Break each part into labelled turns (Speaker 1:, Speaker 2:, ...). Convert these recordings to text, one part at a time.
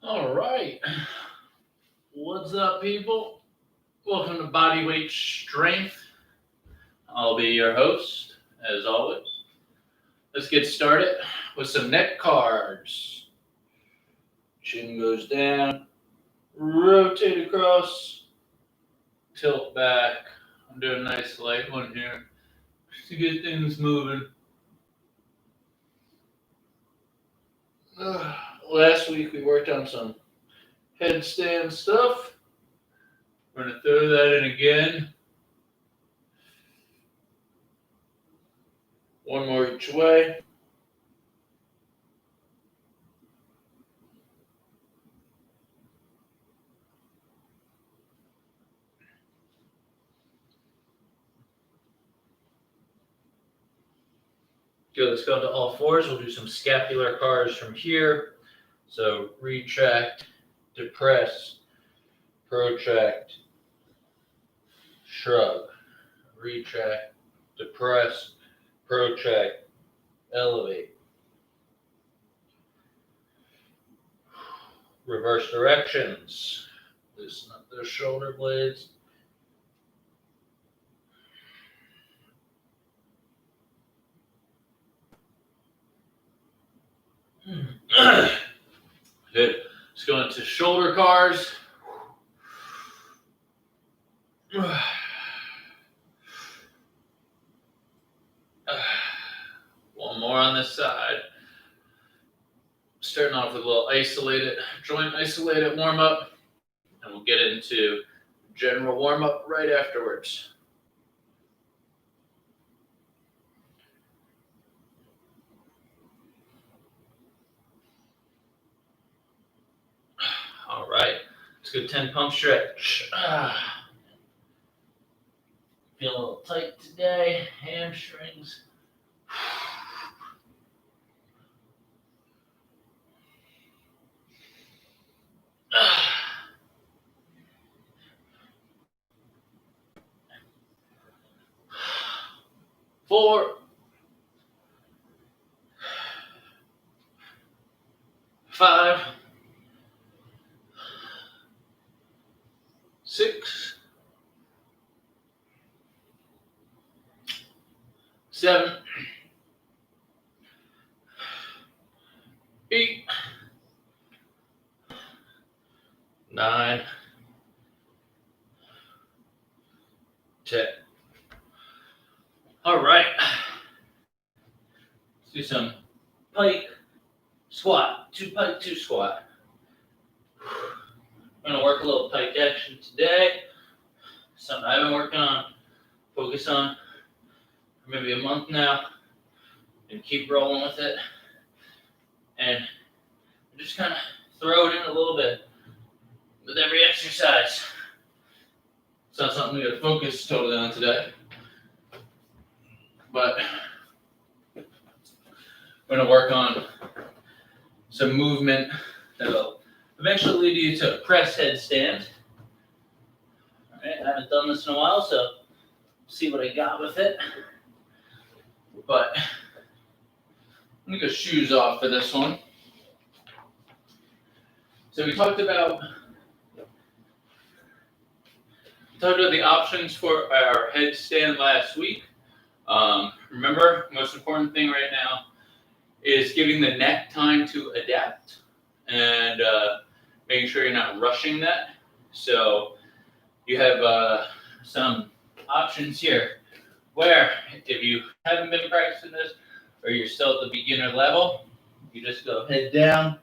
Speaker 1: All right. What's up, people? Welcome to Bodyweight Strength. I'll be your host, as always. Let's get started with some neck cards. Chin goes down, rotate across, tilt back. I'm doing a nice light one here just to get things moving. Last week we worked on some headstand stuff. We're going to throw that in again. One more each way. Good, let's go into all fours. We'll do some scapular cars from here. So retract, depress, protract, shrug. Retract, depress, protract, elevate. Reverse directions. Loosen up those shoulder blades. Good. Let's go into shoulder cars. One more on this side. Starting off with a little joint isolated warm up, and we'll get into general warm up right afterwards. All right, let's go 10 pump stretch. Feel a little tight today, hamstrings. Four, 5, 6, 7, 8, 9, 10. All right. Let's do some pike squat. 2 pike, 2 squat. I'm going to work a little pike action today. Something I've been working on, focus on for maybe a month now, and keep rolling with it. And just kind of throw it in a little bit with every exercise. It's not something we got to focus totally on today. But I'm going to work on some movement that will eventually lead you to a press headstand. All right, I haven't done this in a while, so see what I got with it. But I'm going to go shoes off for this one. So we talked about the options for our headstand last week. Remember, most important thing right now is giving the neck time to adapt and making sure you're not rushing that. So you have some options here where if you haven't been practicing this or you're still at the beginner level, you just go head down,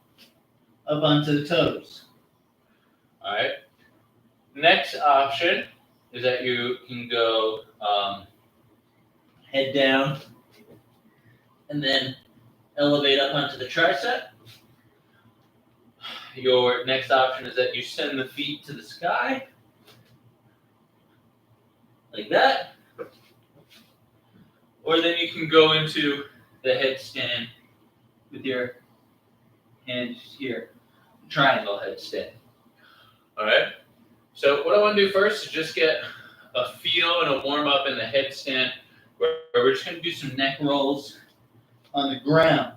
Speaker 1: up onto the toes. All right. Next option is that you can go head down and then elevate up onto the tricep. Your next option is that you send the feet to the sky, like that. Or then you can go into the headstand with your hands here, triangle headstand. All right. So what I want to do first is just get a feel and a warm up in the headstand where we're just going to do some neck rolls on the ground.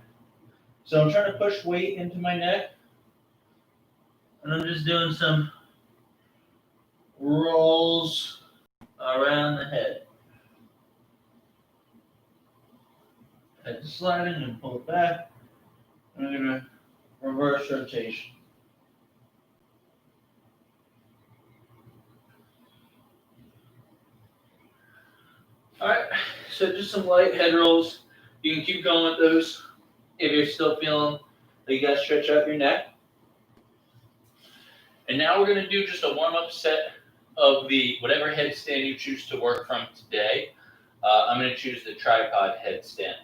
Speaker 1: So I'm trying to push weight into my neck
Speaker 2: And I'm just doing some rolls around the head. Head sliding and pull it back. And I'm going to reverse rotation. Alright, so just some light head rolls. You can keep going with those if you're still feeling like you got to stretch out your neck.
Speaker 1: And now we're going to do just a warm-up set of the whatever headstand you choose to work from today. I'm going to choose the tripod headstand.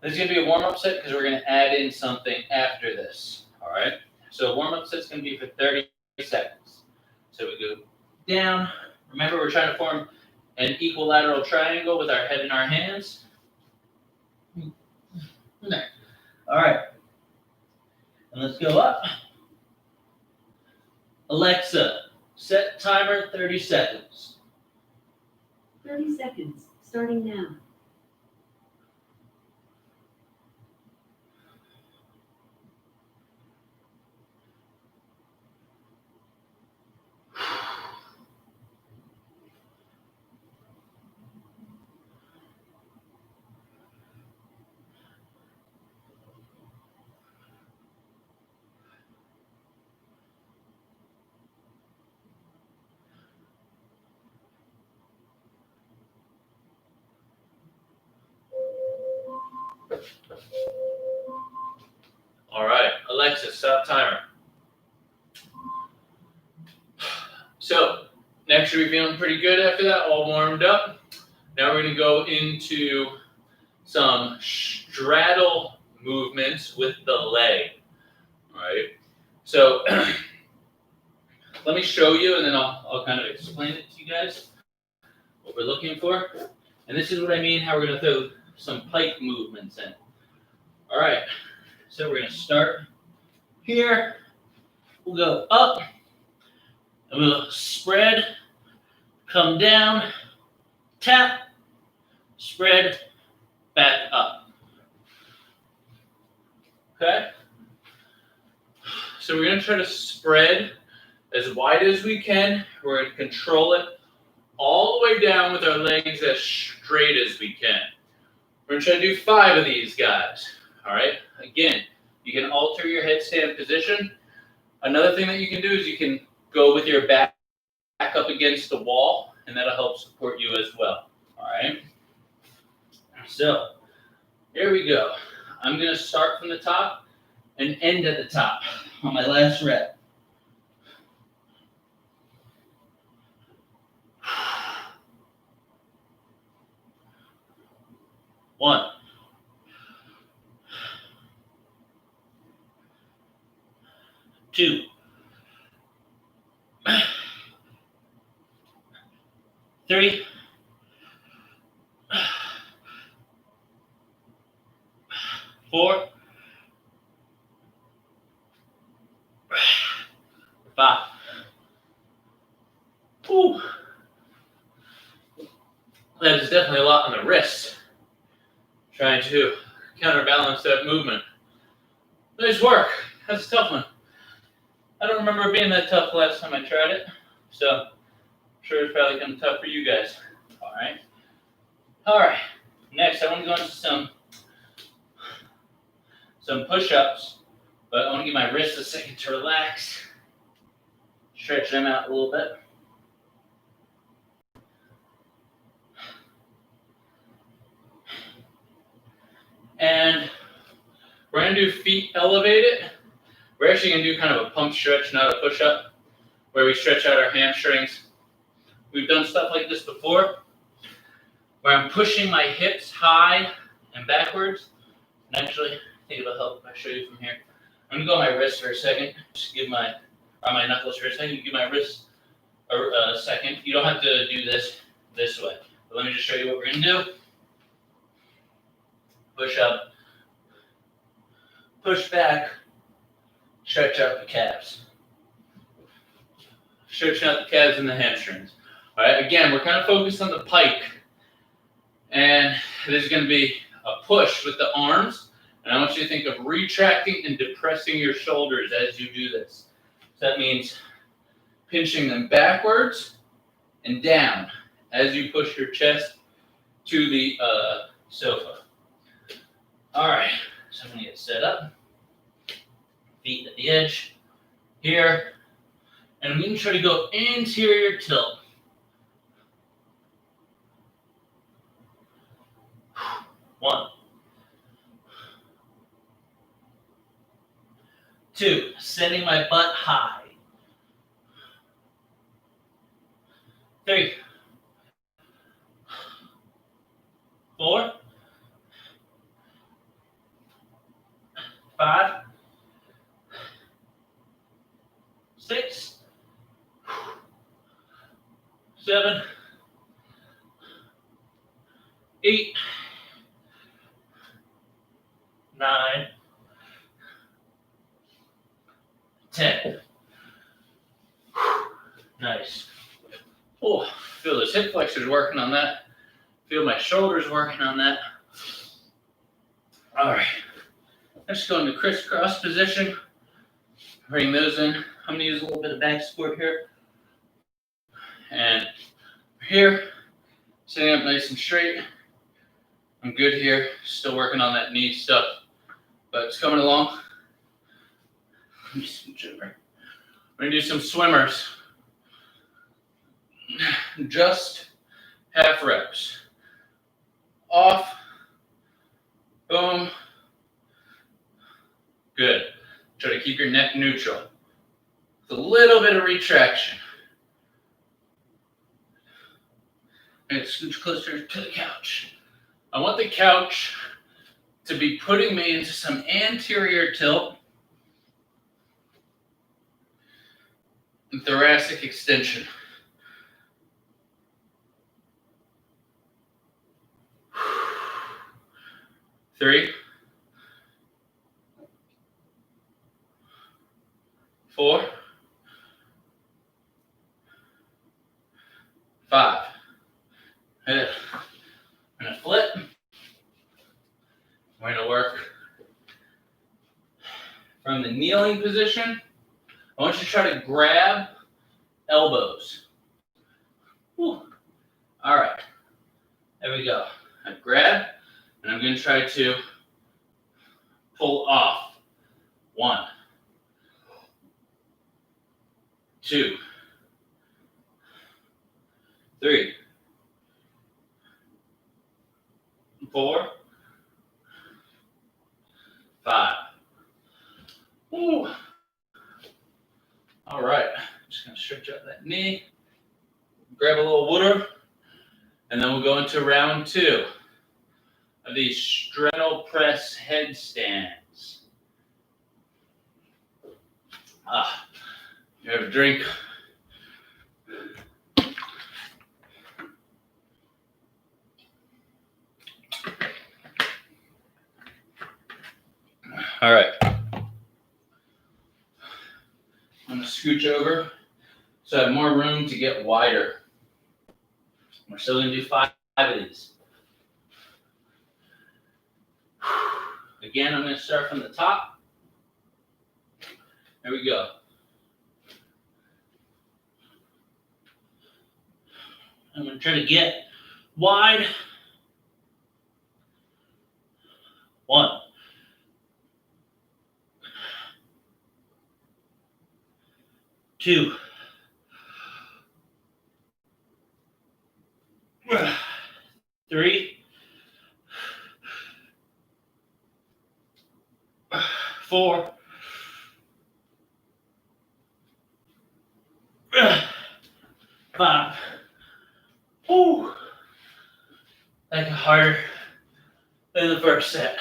Speaker 1: This is going to be a warm-up set because we're going to add in something after this. All right. So warm-up set's going to be for 30 seconds. So we go down. Remember, we're trying to form an equilateral triangle with our head in our hands.
Speaker 2: All right. And let's go up. Alexa, set timer 30 seconds.
Speaker 3: 30 seconds, starting now.
Speaker 1: All right, Alexa, stop timer. So next, you're feeling pretty good after that, all warmed up. Now we're going to go into some straddle movements with the leg. All right. So let me show you, and then I'll kind of explain it to you guys what we're looking for. And this is what I mean, how we're going to throw some pike movements in. All right. So we're going to start here. We'll go up, and we'll spread, come down, tap, spread, back up. Okay? So we're going to try to spread as wide as we can. We're going to control it all the way down with our legs as straight as we can. We're going to try to do 5 of these guys. All right? Again, you can alter your headstand position. Another thing that you can do is you can go with your back up against the wall, and that'll help support you as well. All right? So, here we go. I'm going to start from the top and end at the top on my last rep. One. 2. 3. 4. 5. Whew. That is definitely a lot on the wrist. Trying to counterbalance that movement. Nice work. That's a tough one. I don't remember it being that tough last time I tried it, so I'm sure it's probably going to be tough for you guys. All right. All right. Next, I want to go into some push-ups, but I want to give my wrists a second to relax. Stretch them out a little bit. And we're going to do feet elevated. We're actually going to do kind of a pump stretch, not a push-up, where we stretch out our hamstrings. We've done stuff like this before, where I'm pushing my hips high and backwards. And actually, I think it'll help if I show you from here. I'm going to go on my wrist for a second. Just give my knuckles for a second. You give my wrist a second. You don't have to do this way. But let me just show you what we're going to do. Push up, push back, stretch out the calves. Stretching out the calves and the hamstrings. All right, again, we're kind of focused on the pike. And there's going to be a push with the arms. And I want you to think of retracting and depressing your shoulders as you do this. So that means pinching them backwards and down as you push your chest to the sofa. All right, so I'm gonna get set up. Feet at the edge here. And I'm gonna try to go anterior tilt. 1, 2, sending my butt high. 3, 4, 5, 6, 7, 8, 9, 10. Nice. Oh, feel those hip flexors working on that. Feel my shoulders working on that. All right. Let's go into crisscross position. Bring those in. I'm gonna use a little bit of back support here. And here, sitting up nice and straight. I'm good here. Still working on that knee stuff, but it's coming along. Let me switch over. We're gonna do some swimmers. Just half reps. Off. Boom. Good. Try to keep your neck neutral. With a little bit of retraction. And scooch closer to the couch. I want the couch to be putting me into some anterior tilt and thoracic extension. 3, 4, 5. I'm gonna flip. We're gonna work from the kneeling position. I want you to try to grab elbows. Whew. All right, there we go. I grab, and I'm gonna try to pull off. 1, 2, 3, 4, 5. Woo. All right, just gonna stretch out that knee, grab a little water, and then we'll go into round 2 of these straddle press headstands. You have a drink. All right. I'm gonna scooch over so I have more room to get wider. We're still gonna do 5 of these. Again, I'm gonna start from the top. There we go. I'm gonna try to get wide. 1, 2, 3, 4, 5. Ooh, that got harder than the first set.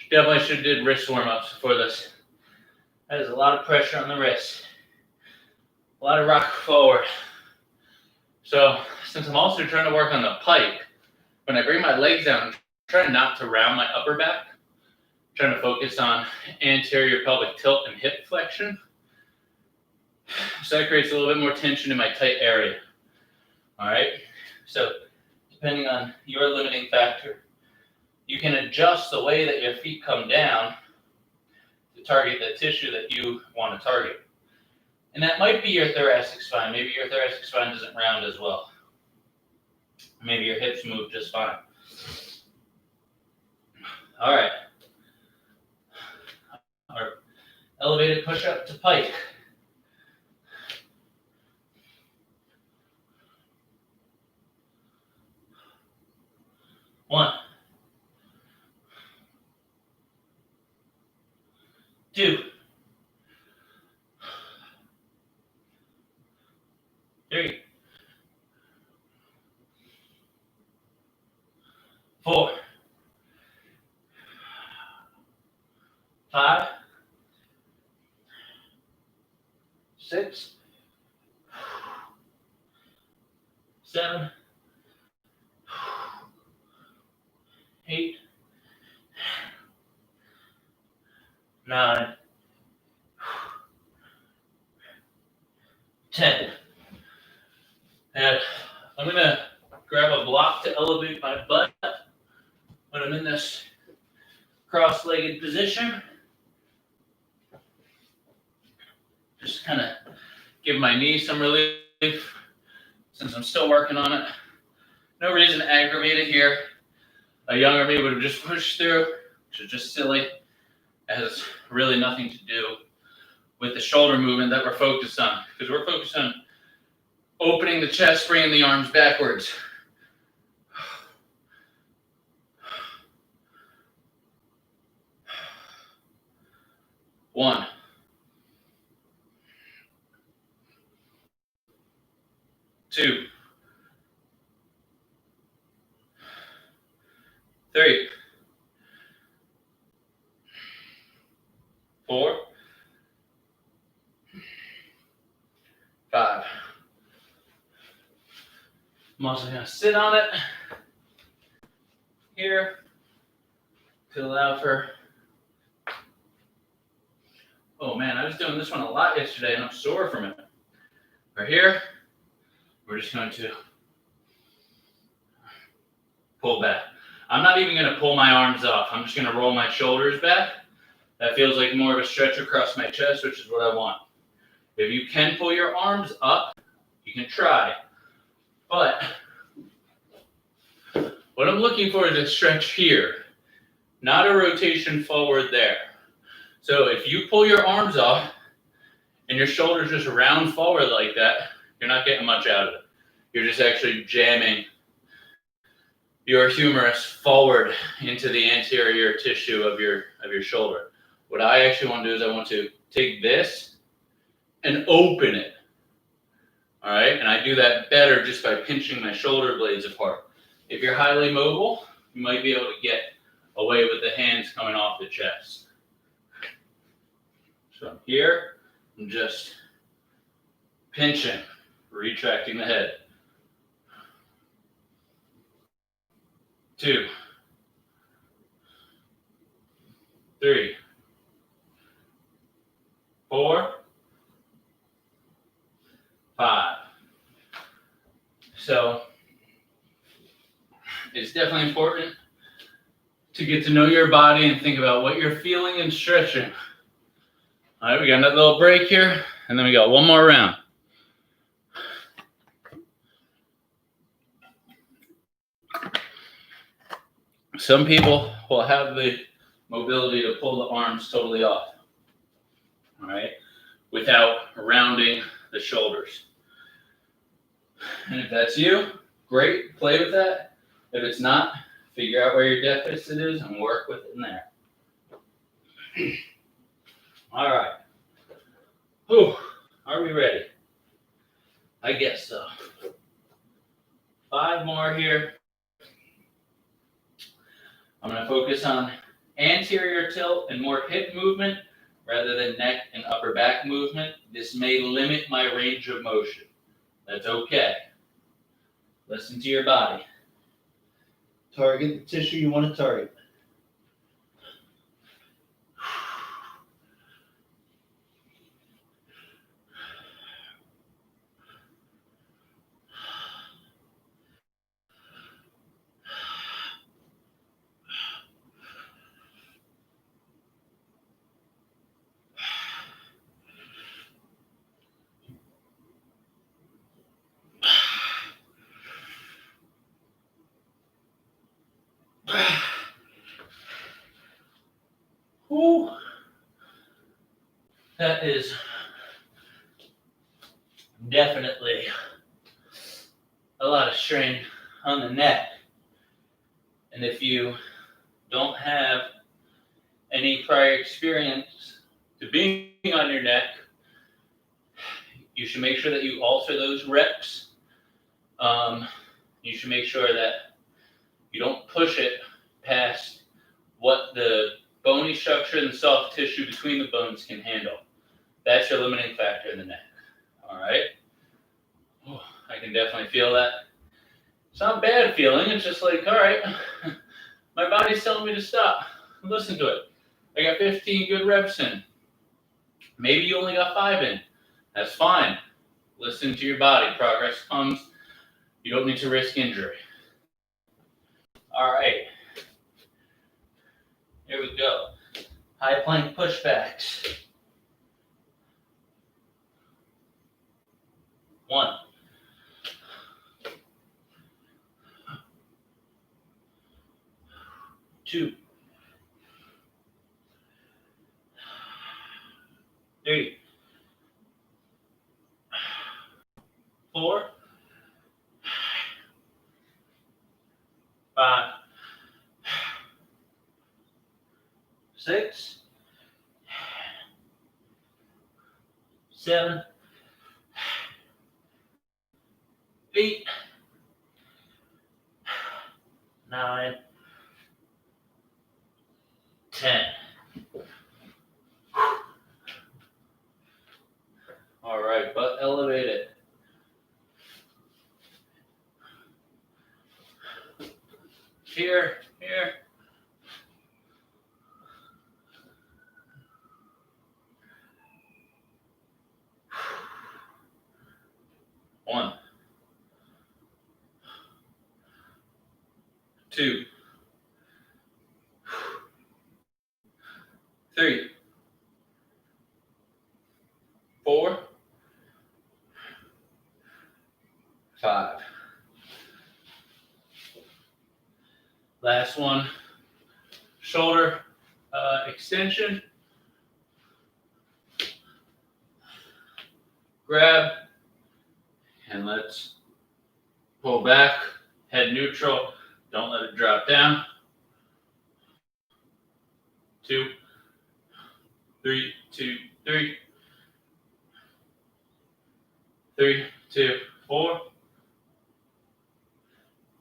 Speaker 1: Definitely should have did wrist warm-ups before this. That is a lot of pressure on the wrist. A lot of rock forward. So since I'm also trying to work on the pike, when I bring my legs down, I'm trying not to round my upper back. I'm trying to focus on anterior pelvic tilt and hip flexion. So that creates a little bit more tension in my tight area. All right. So depending on your limiting factor, you can adjust the way that your feet come down to target the tissue that you want to target. And that might be your thoracic spine. Maybe your thoracic spine doesn't round as well. Maybe your hips move just fine. All right. Our elevated push-up to pike. 1, 2, 3, 4, 5, 6, 7, 8, 9, 10. And I'm going to grab a block to elevate my butt when I'm in this cross-legged position. Just kind of give my knee some relief since I'm still working on it. No reason to aggravate it here. A younger me would have just pushed through, which is just silly. It has really nothing to do with the shoulder movement that we're focused on, because we're focused on opening the chest, bringing the arms backwards. 1, 2, 3, 4, 5. I'm also going to sit on it here to allow for. Oh man, I was doing this one a lot yesterday and I'm sore from it. Right here, we're just going to pull back. I'm not even going to pull my arms off. I'm just going to roll my shoulders back. That feels like more of a stretch across my chest, which is what I want. If you can pull your arms up, you can try. But what I'm looking for is a stretch here, not a rotation forward there. So if you pull your arms off and your shoulders just round forward like that, you're not getting much out of it. You're just actually jamming your humerus forward into the anterior tissue of your shoulder. What I actually want to do is I want to take this and open it. All right, and I do that better just by pinching my shoulder blades apart. If you're highly mobile, you might be able to get away with the hands coming off the chest. So I'm here, I'm just pinching, retracting the head. 2, 3, 4, 5. So it's definitely important to get to know your body and think about what you're feeling and stretching. All right, we got another little break here, and then we got one more round. Some people will have the mobility to pull the arms totally off, all right, without rounding the shoulders. And if that's you, great, play with that. If it's not, figure out where your deficit is and work with it in there. All right. Whew. Are we ready? I guess so. 5 more here. I'm going to focus on anterior tilt and more hip movement rather than neck and upper back movement. This may limit my range of motion. That's okay. Listen to your body. Target the tissue you want to target.
Speaker 2: That is definitely a lot of strain on the neck. And if you don't have any prior experience to being on your neck, you should make sure that you alter those reps. You should make sure that you don't push it past what the bony structure and the soft tissue between the bones can handle. That's your limiting factor in the neck. All right? Oh, I can definitely feel that. It's not a bad feeling. It's just like, all right, my body's telling me to stop. Listen to it. I got 15 good reps in. Maybe you only got 5 in. That's fine. Listen to your body. Progress comes. You don't need to risk injury. All right. Here we go. High plank pushbacks. 1. 2. 3. 4. 5. 6. 7. 8. 9. 10. All right, butt elevated. Here. 1. 2. 3. 4. 5. Last one. Shoulder extension. Grab. And let's pull back. Head neutral. Don't let it drop down. 2, 3, 2, 3. 3, 2, 4.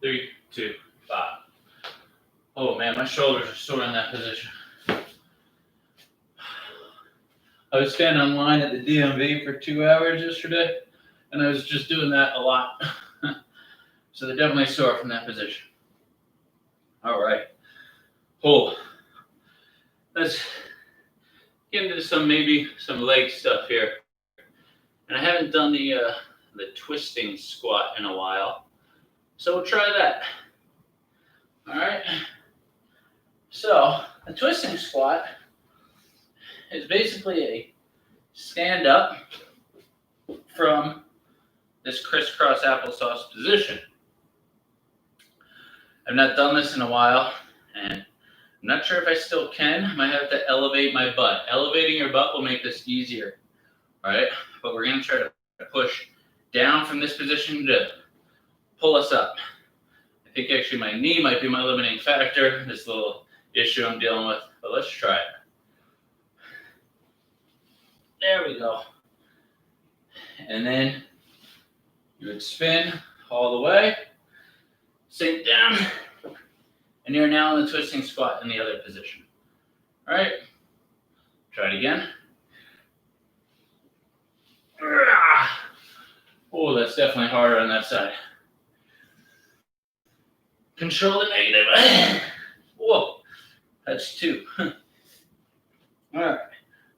Speaker 2: 3, 2, 5. Oh man, my shoulders are sore in that position. I was standing on line at the DMV for 2 hours yesterday, and I was just doing that a lot. So they're definitely sore from that position. All right. Oh, let's get into some leg stuff here. And I haven't done the twisting squat in a while, so we'll try that. All right. So a twisting squat is basically a stand up from this crisscross applesauce position. I've not done this in a while, and I'm not sure if I still can. I might have to elevate my butt. Elevating your butt will make this easier, all right? But we're gonna try to push down from this position to pull us up. I think actually my knee might be my limiting factor, this little issue I'm dealing with, but let's try it. There we go. And then you would spin all the way, sink down, and you're now in the twisting squat in the other position. All right, try it again. Oh, that's definitely harder on that side. Control the negative. Whoa, that's 2. All right,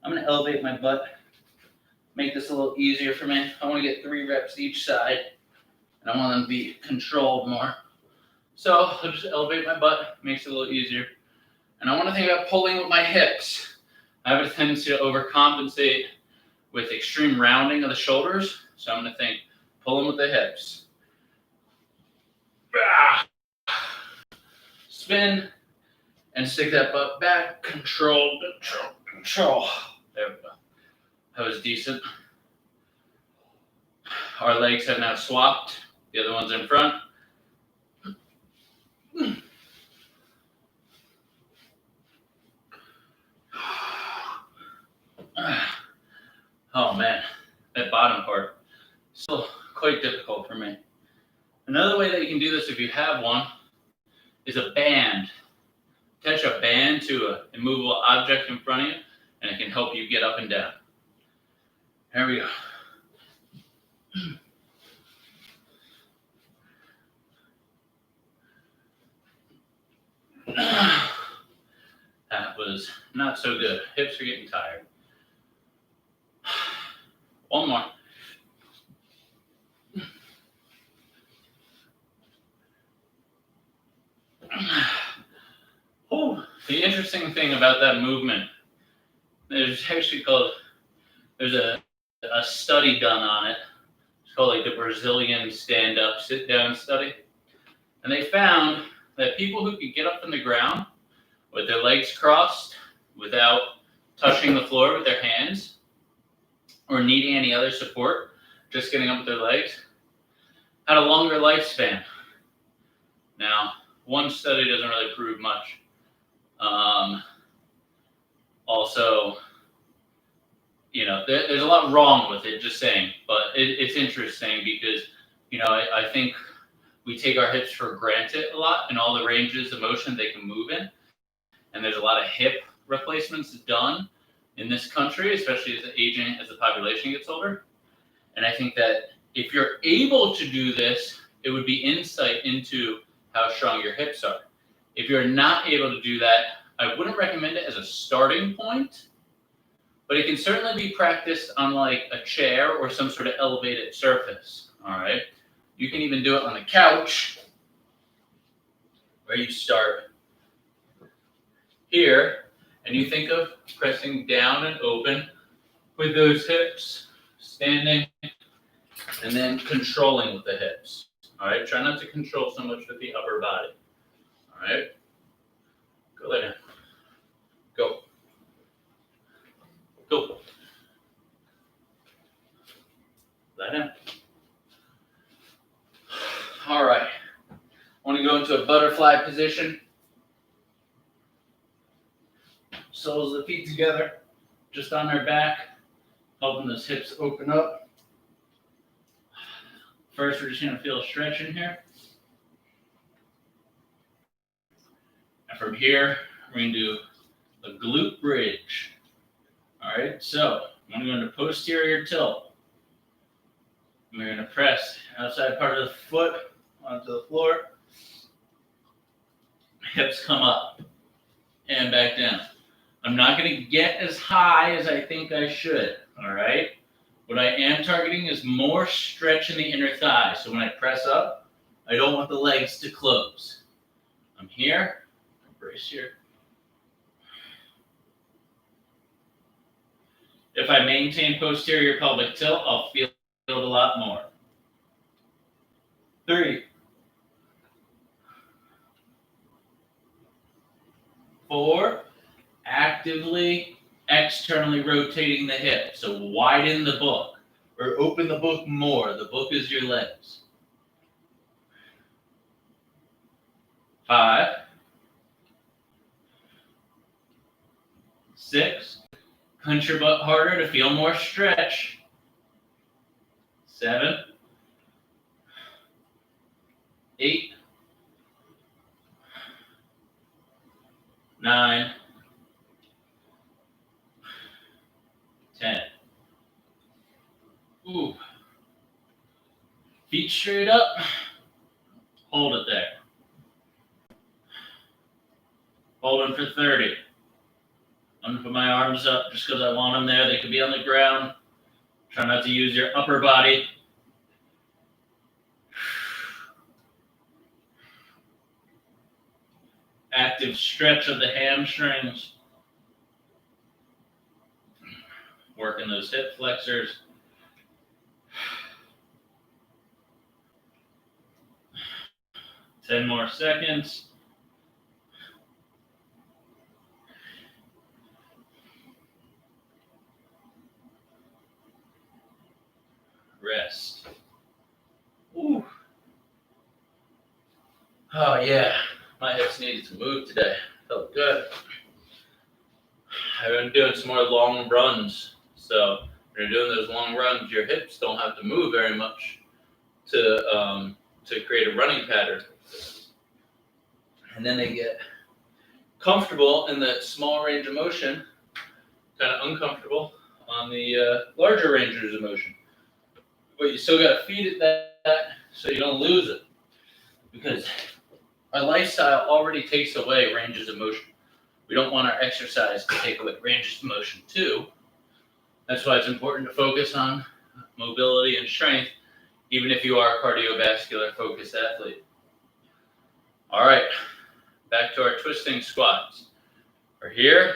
Speaker 2: I'm gonna elevate my butt. Make this a little easier for me. I want to get 3 reps each side, and I want them to be controlled more. So I'll just elevate my butt, makes it a little easier. And I want to think about pulling with my hips. I have a tendency to overcompensate with extreme rounding of the shoulders, so I'm going to think pulling with the hips. Spin and stick that butt back. Control. There we go. That was decent. Our legs have now swapped. The other one's in front. Oh man, that bottom part, still quite difficult for me. Another way that you can do this if you have one is a band. Attach a band to an immovable object in front of you, and it can help you get up and down. There we go. That was not so good. Hips are getting tired. One more. Oh, the interesting thing about that movement, there's a study done on it. It's called like the Brazilian stand-up sit-down study. And they found that people who could get up from the ground with their legs crossed without touching the floor with their hands or needing any other support, just getting up with their legs, had a longer lifespan. Now, one study doesn't really prove much. Also, you know, there's a lot wrong with it, just saying, but it's interesting because, you know, I think we take our hips for granted a lot in all the ranges of motion they can move in. And there's a lot of hip replacements done in this country, especially as the population gets older. And I think that if you're able to do this, it would be insight into how strong your hips are. If you're not able to do that, I wouldn't recommend it as a starting point, but it can certainly be practiced on like a chair or some sort of elevated surface, all right? You can even do it on the couch, where you start here, and you think of pressing down and open with those hips, standing, and then controlling with the hips, all right? Try not to control so much with the upper body, all right? Go lay down. Go. Go. Lie down. All right. I want to go into a butterfly position. Soles of the feet together, just on their back, helping those hips open up. First, we're just going to feel a stretch in here. And from here, we're going to do a glute bridge. All right, so I'm going to go into posterior tilt. And we're going to press outside part of the foot onto the floor. Hips come up and back down. I'm not going to get as high as I think I should, all right? What I am targeting is more stretch in the inner thigh. So when I press up, I don't want the legs to close. I'm here, brace here. If I maintain posterior pelvic tilt, I'll feel it a lot more. 3, 4, actively externally rotating the hip. So widen the book or open the book more. The book is your legs. 5, 6, punch your butt harder to feel more stretch. 7, 8, 9, 10. Ooh. Feet straight up. Hold it there. Hold them for 30. I'm going to put my arms up just because I want them there. They could be on the ground. Try not to use your upper body. Active stretch of the hamstrings. Working those hip flexors. Ten more seconds. Rest. Ooh. Oh yeah, my hips needed to move today. Felt good. I've been doing some more long runs. So when you're doing those long runs, your hips don't have to move very much to create a running pattern. And then they get comfortable in the small range of motion, kind of uncomfortable on the larger ranges of motion. But you still got to feed it that so you don't lose it. Because our lifestyle already takes away ranges of motion. We don't want our exercise to take away ranges of motion too. That's why it's important to focus on mobility and strength, even if you are a cardiovascular focused athlete. All right, back to our twisting squats. We're here.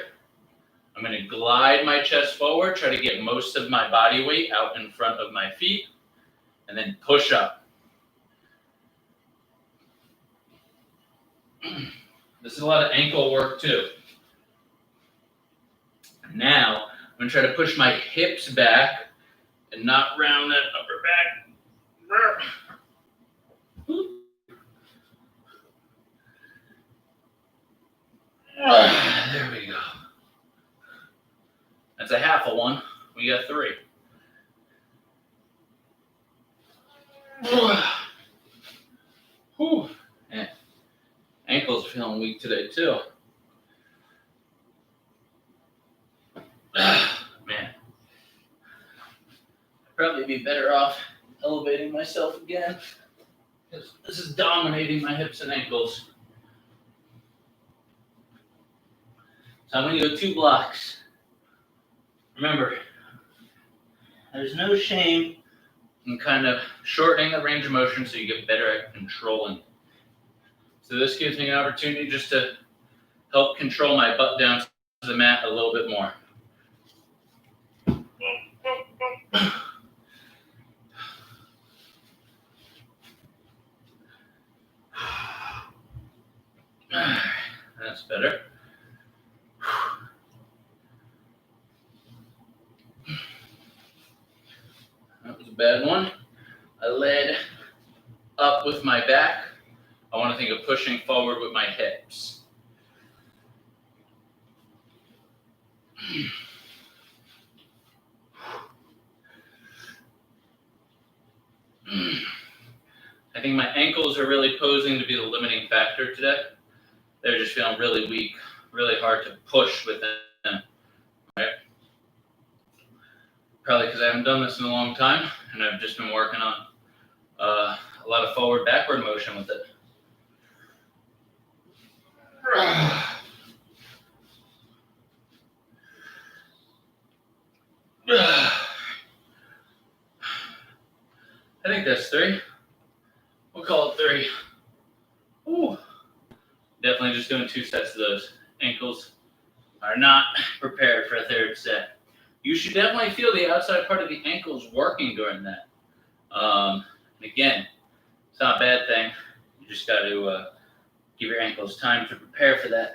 Speaker 2: I'm going to glide my chest forward, try to get most of my body weight out in front of my feet, and then push up. This is a lot of ankle work too. Now, I'm going to try to push my hips back and not round that upper back. There we go. That's a half of one. We got 3. Whew. Man, ankles are feeling weak today too. Man, I'd probably be better off elevating myself again, because this is dominating my hips and ankles. So I'm going to go 2 blocks. Remember, there's no shame in kind of shortening the range of motion so you get better at controlling. So this gives me an opportunity just to help control my butt down to the mat a little bit more. That's better. That was a bad one. I led up with my back. I want to think of pushing forward with my hips. I think my ankles are really posing to be the limiting factor today. They're just feeling really weak, really hard to push with them, right? Probably because I haven't done this in a long time, and I've just been working on a lot of forward-backward motion with it. I think that's 3. We'll call it 3. Ooh. Definitely just doing 2 sets of those. Ankles are not prepared for a 3rd set. You should definitely feel the outside part of the ankles working during that. Again, it's not a bad thing. You just got to give your ankles time to prepare for that.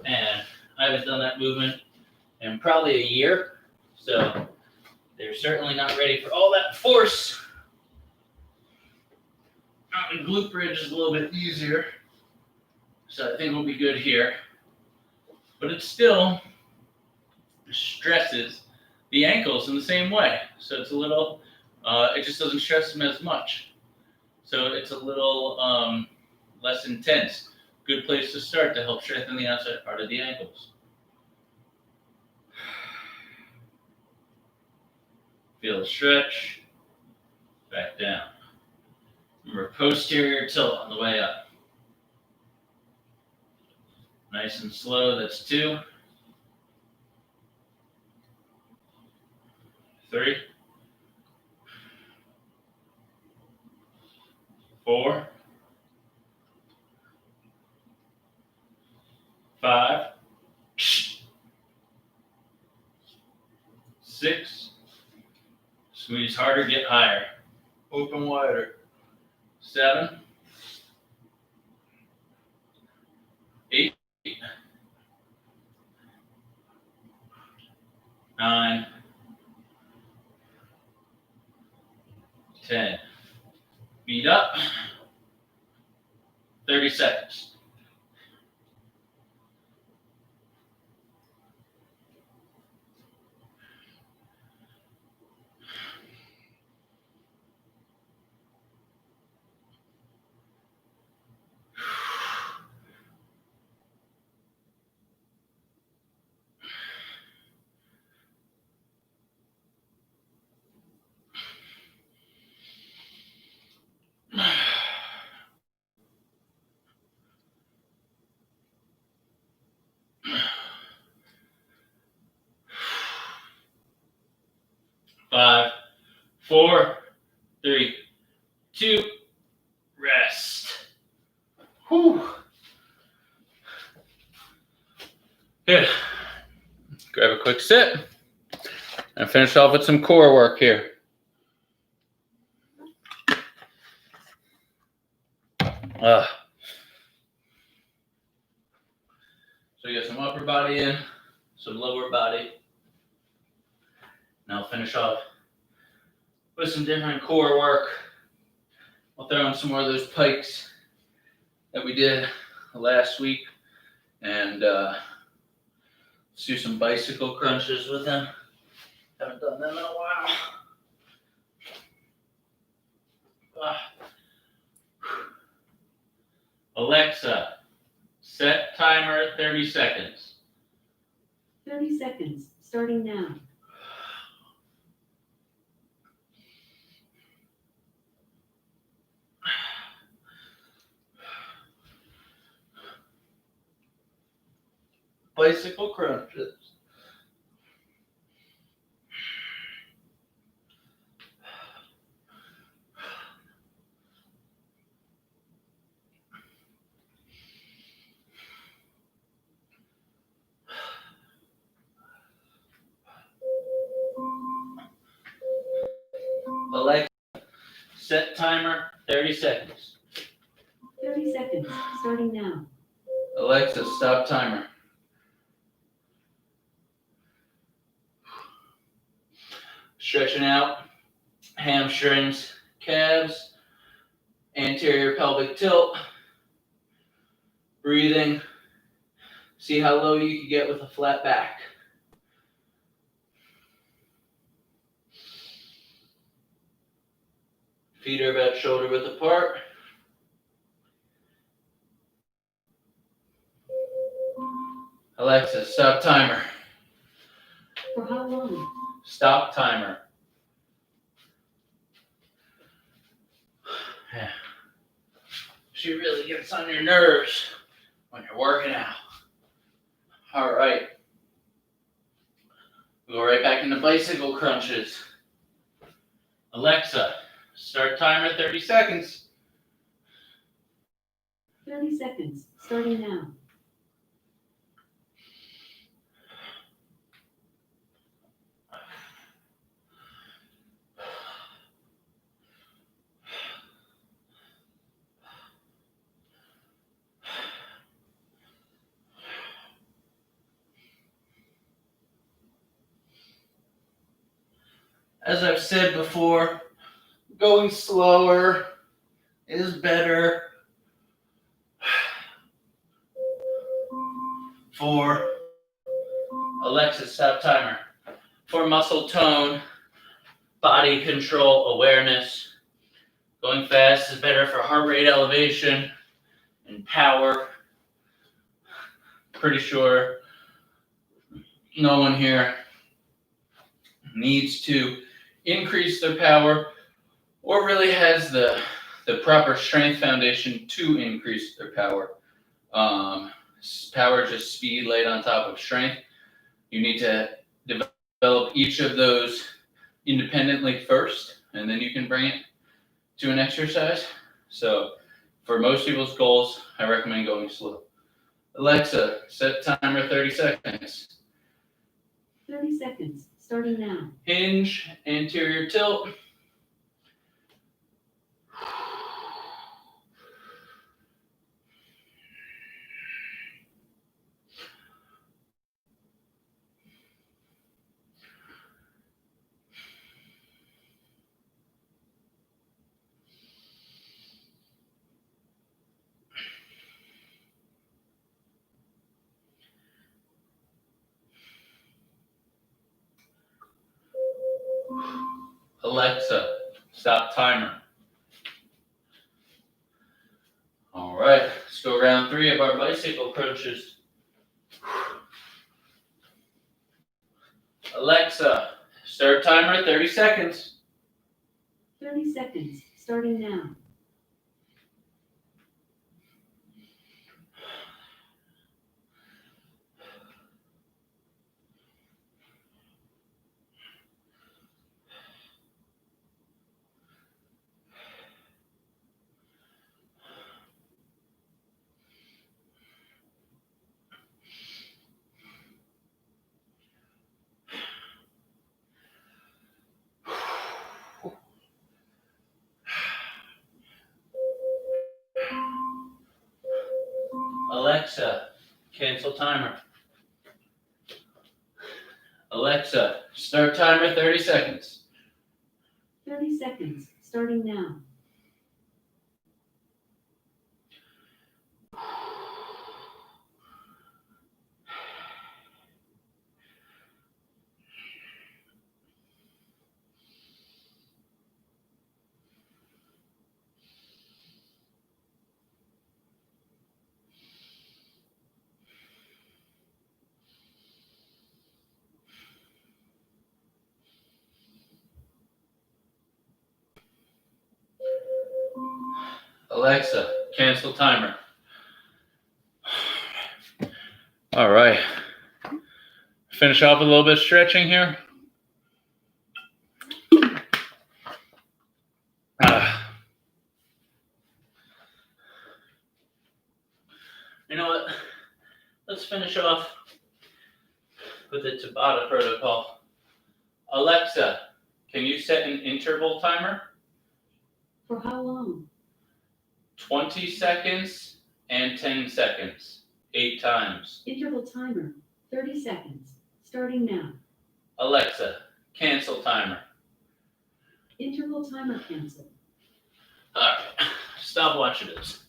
Speaker 2: And I haven't done that movement in probably a year, so they're certainly not ready for all that force. The glute bridge is a little bit easier, so I think we'll be good here. But it still stresses the ankles in the same way, so it's a little, it just doesn't stress them as much. So it's a little less intense. Good place to start to help strengthen the outside part of the ankles. Feel the stretch, back down. Remember, posterior tilt on the way up. Nice and slow, that's 2. 3. 4. 5. 6. Squeeze harder, get higher. Open wider. 7. 8. 9. 10. Feet up. 30 seconds. Five, 4, 3, 2, rest. Whew. Good. Grab a quick sip and finish off with some core work here. So you got some upper body in, some lower body. Now I'll finish off with some different core work. I'll throw in some more of those pikes that we did last week, and let's do some bicycle crunches with them. Haven't done them in a while. Alexa, set timer 30 seconds.
Speaker 3: 30 seconds, starting now.
Speaker 2: Bicycle crunches. Alexa, set timer 30 seconds.
Speaker 3: 30 seconds, starting now.
Speaker 2: Alexa, stop timer. Stretching out, hamstrings, calves, anterior pelvic tilt. Breathing. See how low you can get with a flat back. Feet are about shoulder width apart. Alexa, stop timer.
Speaker 3: For how long?
Speaker 2: Stop timer. Yeah. She really gets on your nerves when you're working out. All right. We'll go right back into bicycle crunches. Alexa, start timer 30 seconds.
Speaker 3: 30 seconds, starting now.
Speaker 2: As I've said before, going slower is better for Alexa, stop timer. For muscle tone, body control, awareness. Going fast is better for heart rate elevation and power. Pretty sure no one here needs to increase their power or really has the proper strength foundation to increase their power. Power is just speed laid on top of strength. You need to develop each of those independently first, and then you can bring it to an exercise. So for most people's goals, I recommend going slow. Alexa, set timer 30 seconds.
Speaker 3: 30 seconds, starting now.
Speaker 2: Hinge, anterior tilt. Alexa, stop timer. All right, let's go round 3 of our bicycle crunches. Alexa, start timer, 30 seconds.
Speaker 3: 30 seconds, starting now.
Speaker 2: Alexa, cancel timer. Alexa, start timer, 30 seconds.
Speaker 3: 30 seconds, starting now.
Speaker 2: Alexa, cancel timer. All right. Finish off a little bit of stretching here. You know what? Let's finish off with the Tabata protocol. Alexa, can you set an interval timer?
Speaker 3: For how long?
Speaker 2: 20 seconds and 10 seconds. 8 times.
Speaker 3: Interval timer, 30 seconds, starting now.
Speaker 2: Alexa, cancel timer.
Speaker 3: Interval timer cancel.
Speaker 2: All right, stop watching this.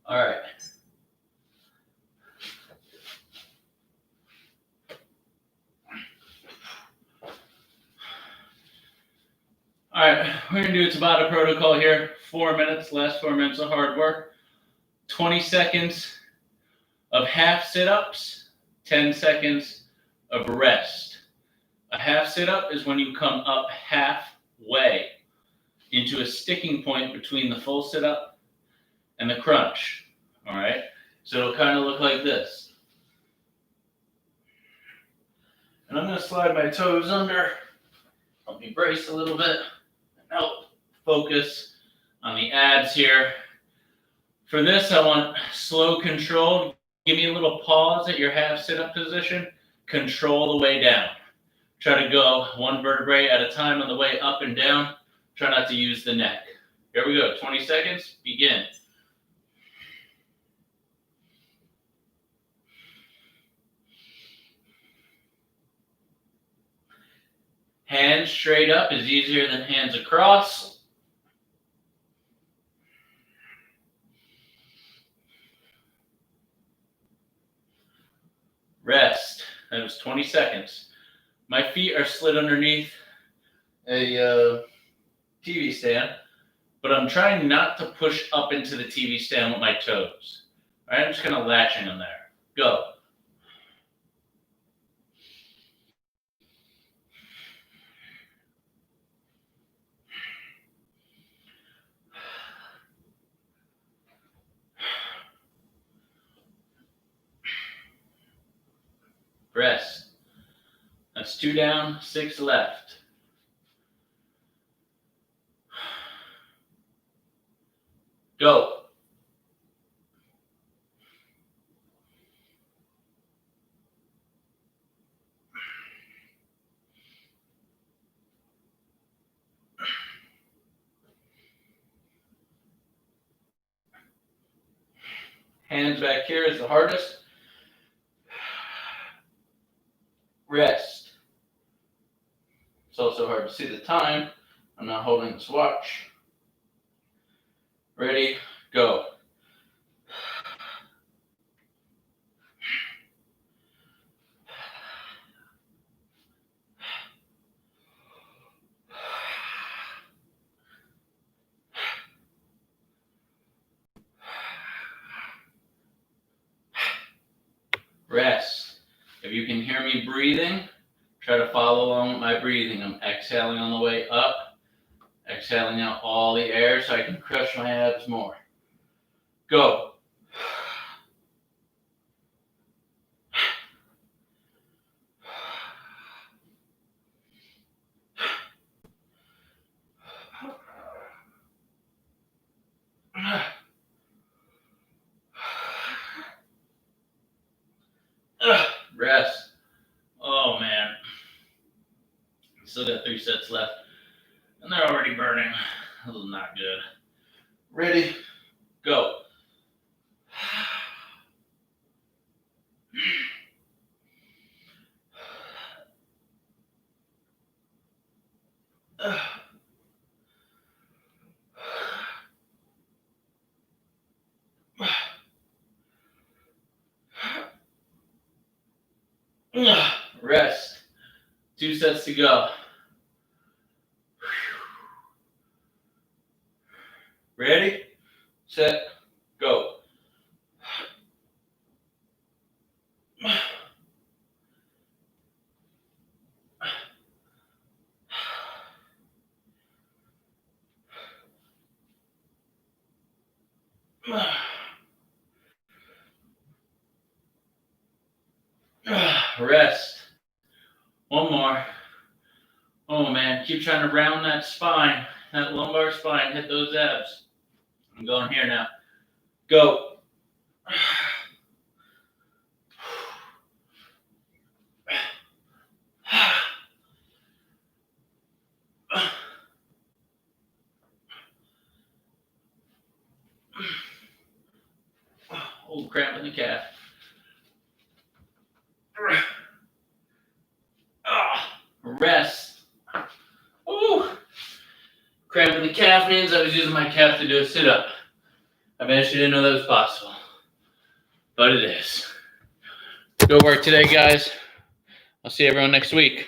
Speaker 2: All right. All right, we're gonna do a Tabata protocol here. 4 minutes, last 4 minutes of hard work. 20 seconds of half sit-ups, 10 seconds of rest. A half sit-up is when you come up halfway into a sticking point between the full sit-up and the crunch. All right, so it'll kind of look like this. And I'm gonna slide my toes under, help me brace a little bit, and help focus on the abs here. For this, I want slow control. Give me a little pause at your half sit-up position. Control the way down. Try to go 1 vertebrae at a time on the way up and down. Try not to use the neck. Here we go, 20 seconds, begin. Hands straight up is easier than hands across. Rest. That was 20 seconds. My feet are slid underneath a TV stand, but I'm trying not to push up into the TV stand with my toes. All right, I'm just kind of latching them there. Go. Rest. That's 2 down, 6 left. Go. Hands back here is the hardest. Rest. It's also hard to see the time. I'm not holding this watch. Ready, go. Rest. If you can hear me breathing, try to follow along with my breathing. I'm exhaling on the way up, exhaling out all the air so I can crush my abs more. Go. Rest. Oh man. Still got 3 sets left. And they're already burning. This is not good. Ready? Go. Rest. 2 sets to go. Ready, set, go. Rest. One more. Oh man, keep trying to round that spine, that lumbar spine, hit those abs. I'm going here now. Go. Old cramp in the calf. Rest. Ooh. Cramp in the calf means I was using my calf to do a sit-up. I bet you didn't know that was possible. But it is. Go work today, guys. I'll see everyone next week.